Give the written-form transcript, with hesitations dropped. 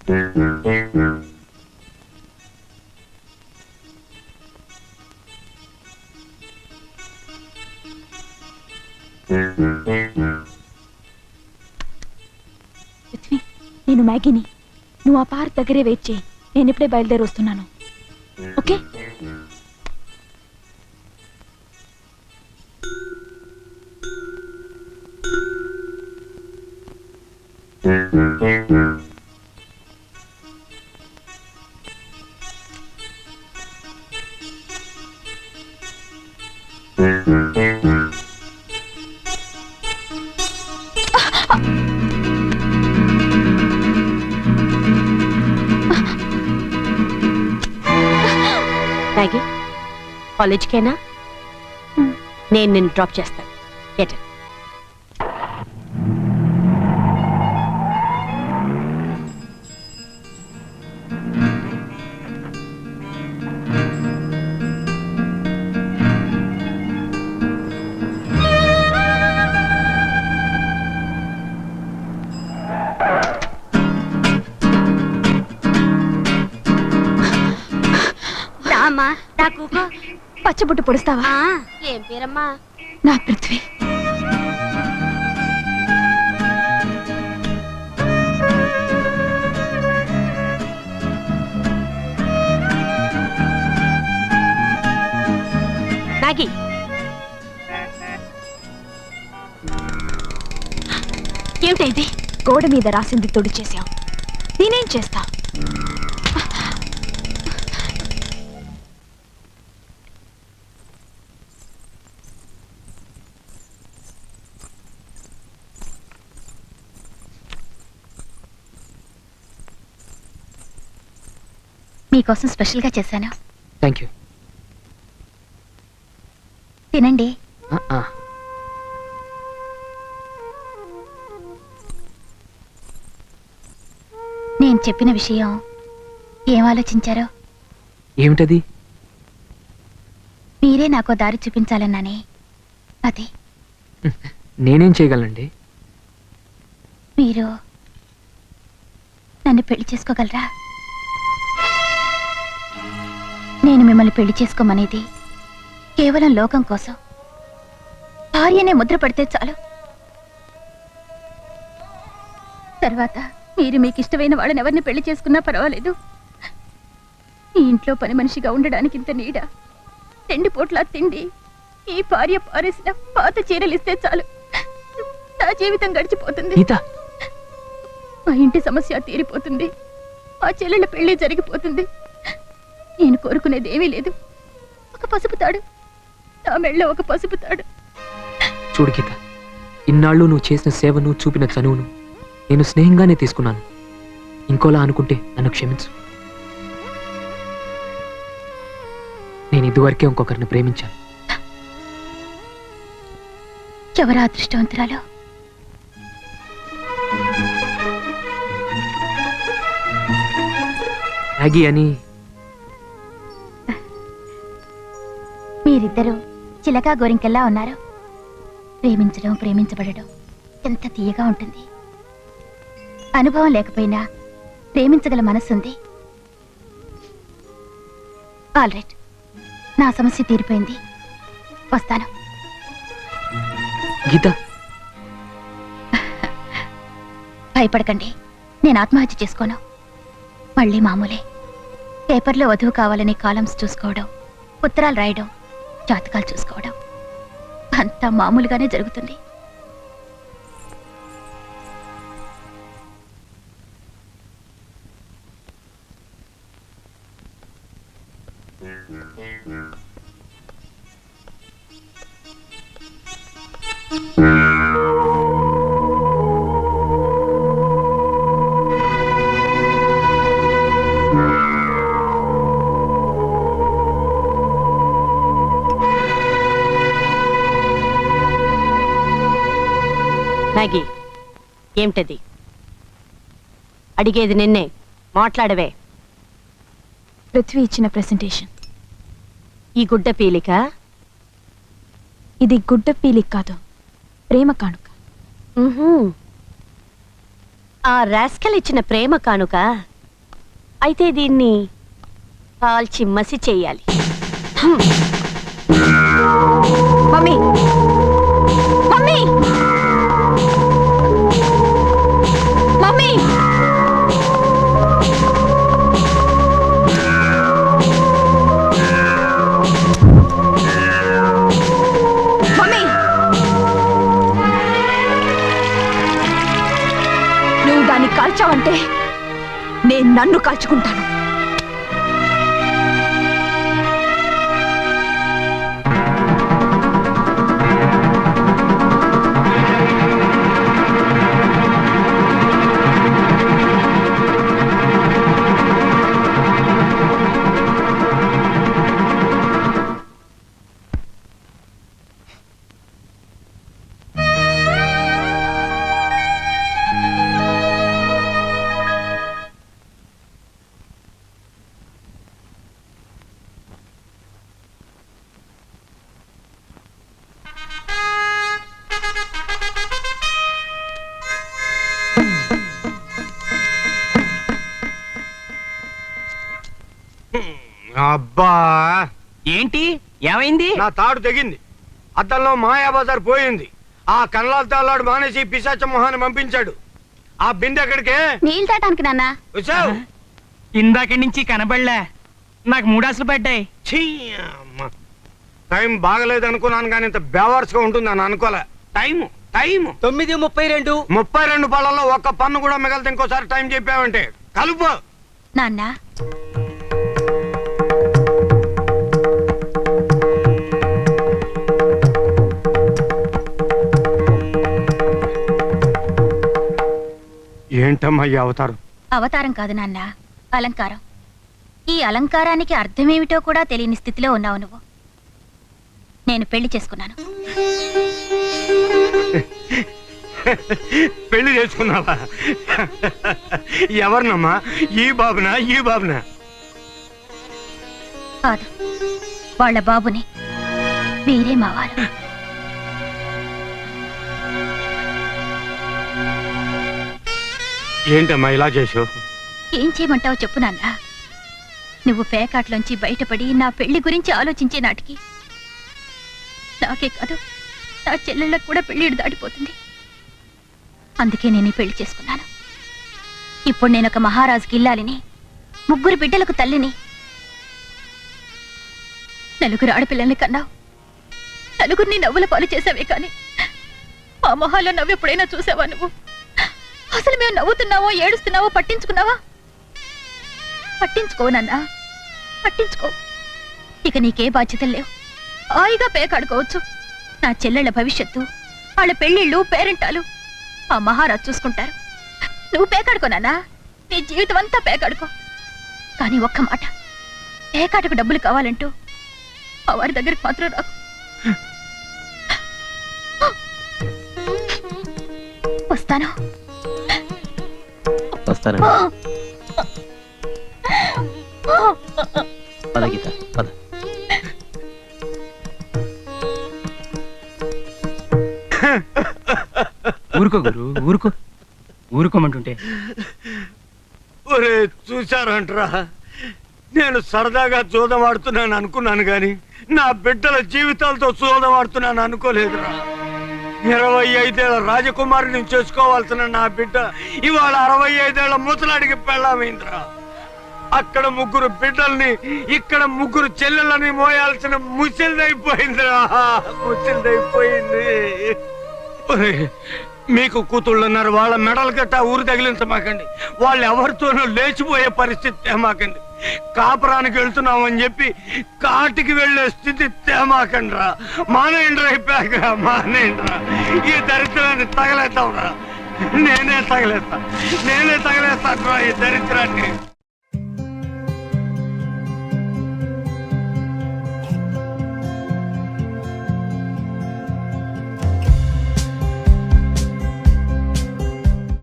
నేను మ్యాగీని, నువ్వు ఆ పార్క్ దగ్గరే వెయిట్ చేయి. నేను ఇప్పుడే బయలుదేరి వస్తున్నాను. ఓకే? మ్యాగీ, కాలేజ్కేనా? నేను నిన్ను డ్రాప్ చేస్తాను. Get it. రామ్మా, నాకు పచ్చబుట్టు పొడుస్తావా? ఏం పేరమ్మా? నా పృథ్వీ. మ్యాగీ, ఏమిటైది? గోడ మీద రాసింది తుడిచేశావు. నేనేం చేస్తా? మీకోసం స్పెషల్గా చేశాను. Thank you. తినండి. నేను చెప్పిన విషయం ఏం ఆలోచించారో? ఏమిటది? మీరే నాకో దారి చూపించాలన్నానే, అది. నేనేం చేయగలనండి? మీరు నన్ను పెళ్లి చేసుకోగలరా? నేను మిమ్మల్ని పెళ్లి చేసుకోమనేది కేవలం లోకం కోసం. భార్యనే ముద్ర పడితే చాలు. తర్వాత మీరు మీకు ఇష్టమైన వాళ్ళని ఎవరిని పెళ్లి చేసుకున్నా పర్వాలేదు. ఈ ఇంట్లో పని మనిషిగా ఉండడానికి ఇంత నీడ, 2 పూట్ల తిండి, ఈ భార్య పారేసిన పాత చీరలిస్తే చాలు. నా జీవితం గడిచిపోతుంది. మా ఇంటి సమస్య తీరిపోతుంది. మా చెల్లెళ్ళ పెళ్లి జరిగిపోతుంది. నేను కోరుకునేది ఏమీ లేదు. ఒక పసుపు తాడు, నా మెళ్ళో ఒక పసుపు తాడు. చూడు గీత, ఇన్నాళ్ళు నువ్వు చేసిన సేవను, చూపిన చనువును నేను స్నేహంగానే తీసుకున్నాను. ఇంకోలా అనుకుంటే నన్ను క్షమించు. నేను ఇదివరకే ఇంకొకరిని ప్రేమించాను. ఎవరా అదృష్టవంతురాలో? మ్యాగీ అని. మీరిద్దరూ చిలకా గోరింకల్లా ఉన్నారు. ప్రేమించడం, ప్రేమించబడడం ఎంత తీయగా ఉంటుంది. అనుభవం లేకపోయినా ప్రేమించగల మనసుంది. ఆల్ రైట్, నా సమస్య తీరిపోయింది. వస్తాను. గీత, భయపడకండి, నేను ఆత్మహత్య చేసుకోను. మళ్ళీ మామూలే. పేపర్లో వధువు కావాలని కాలమ్స్ చూసుకోవడం, ఉత్తరాలు రాయడం, జాతకాలు చూసుకోవడం అంతా మామూలుగానే జరుగుతుంది. మ్యాగీ, ఏమిటది? అడిగేది నిన్నే, మాట్లాడవే. పృథ్వీ ఇచ్చిన ప్రెజెంటేషన్. ఈ గుడ్డ పీలిక? ఇది గుడ్డ పీలిక కాదు, ప్రేమ కానుక. ఆ రాస్కల్ ఇచ్చిన ప్రేమ కానుక అయితే దీన్ని కాల్చి మసి చెయ్యాలి. మమ్మీ మమ్మీ మమ్మీ మమ్మీ, నువ్వు దాన్ని కాల్చావంటే నేను నన్ను కాల్చుకుంటాను. అబ్బా, ఏంటి ఏమైంది? నా తాడు తెగింది. అద్దంలో మాయాబజార్ పోయింది. ఆ కళ్ళాలు తాళ్ళాడు మానేసి పిశాచ మొహాన్ని పంపించాడు. ఆ బిందె ఎక్కడికే? నీళ్ళు తాటానికి నాన్న. వచ్చావు? ఇందాక నుంచి కనబడలే. నాకు మూడాసులు పడ్డాయి. ఛీ, అమ్మ. టైం బాగలేదు అనుకున్నాను కానీ ఇంత బేవర్స్ గా ఉంటుంది అని అనుకోలే. టైం 9:32. 32 పళ్ళల్లో ఒక్క పన్ను కూడా మిగిలితే ఇంకోసారి టైం చెప్పావంటే కలుపు. నాన్న, ఏంటమ్మా ఈ అవతారం? అవతారం కాదు నాన్న, అలంకారం. ఈ అలంకారానికి అర్థమేమిటో కూడా తెలియని స్థితిలో ఉన్నావు నువ్వు. నేను పెళ్లి చేసుకున్నాను. పెళ్లి చేసుకున్నావా? ఎవరినమ్మా? ఈ బాబునా? ఈ బాబునా? కాదు, వాళ్ళ బాబుని. వీరే మావారు. ఏంటమ్మా ఇలా చేసావు? ఏం చేయమంటావో చెప్పు నాన్న. నువ్వు పేకాట్లోంచి బయటపడి నా పెళ్లి గురించి ఆలోచించే నాటికి నాకే కాదు, నా చెల్లెళ్ళకు కూడా పెళ్లిడు దాటిపోతుంది. అందుకే నేను ఈ పెళ్లి చేసుకున్నాను. ఇప్పుడు నేను ఒక మహారాజుకి ఇల్లాలిని, 3 బిడ్డలకు తల్లిని. 4 ఆడపిల్లల్ని కన్నావు. 4 నవ్వుల పాలు చేసావే కానీ ఆ మొహాల్లో నవ్వు ఎప్పుడైనా చూసావా నువ్వు? అసలు మేము నవ్వుతున్నావో ఏడుస్తున్నావో పట్టించుకున్నావా? పట్టించుకో నాన్నా, పట్టించుకో. ఇక నీకే బాధ్యతలు లేవు. హాయిగా పేకాడుకోవచ్చు. నా చెల్లెళ్ళ భవిష్యత్తు, వాళ్ళ పెళ్లిళ్ళు, పేరెంటాలు ఆ మహారాజు చూసుకుంటారు. నువ్వు పేకాడుకో నాన్నా, నీ జీవితం అంతా పేకాడుకో. కానీ ఒక్క మాట, పేకాటకు డబ్బులు కావాలంటూ ఆ వారి దగ్గరికి మాత్రం రాకు. వస్తాను. వస్తానండి. పద గీత, పద. ఊరుకో గురు, ఊరుకో. ఊరుకోమంటుంటే. ఒరే చూశారంటరా, నేను సరదాగా జూదం ఆడుతున్నాను అనుకున్నాను గాని నా బిడ్డల జీవితాలతో జూదం ఆడుతున్నాను అనుకోలేదురా. 25 ఏళ్ల రాజకుమారిని చేసుకోవాల్సిన నా బిడ్డ ఇవాళ 65 ఏళ్ల ముసలాడికి పెళ్ళామైందిరా. అక్కడ 3 బిడ్డల్ని, ఇక్కడ 3 చెల్లెళ్ళని మోయాల్సిన ముసిల్దైపోయిందిరా, ముసిల్దైపోయింది. మీకు కూతుళ్ళున్నారు, వాళ్ళ మెడలు గట్టా ఊరు తగిలించమాకండి. వాళ్ళు ఎవరితోనూ లేచిపోయే పరిస్థితి తేమాకండి. కాపురానికి వెళ్తున్నామని చెప్పి కాటికి వెళ్లే స్థితి తేమాకండి రా. మానేయండిరా, అయిపోయాక మానేయండిరా. ఈ దరిద్రాన్ని తగలేద్దాంరా. నేనే తగలేస్తాను రా ఈ దరిద్రాన్ని.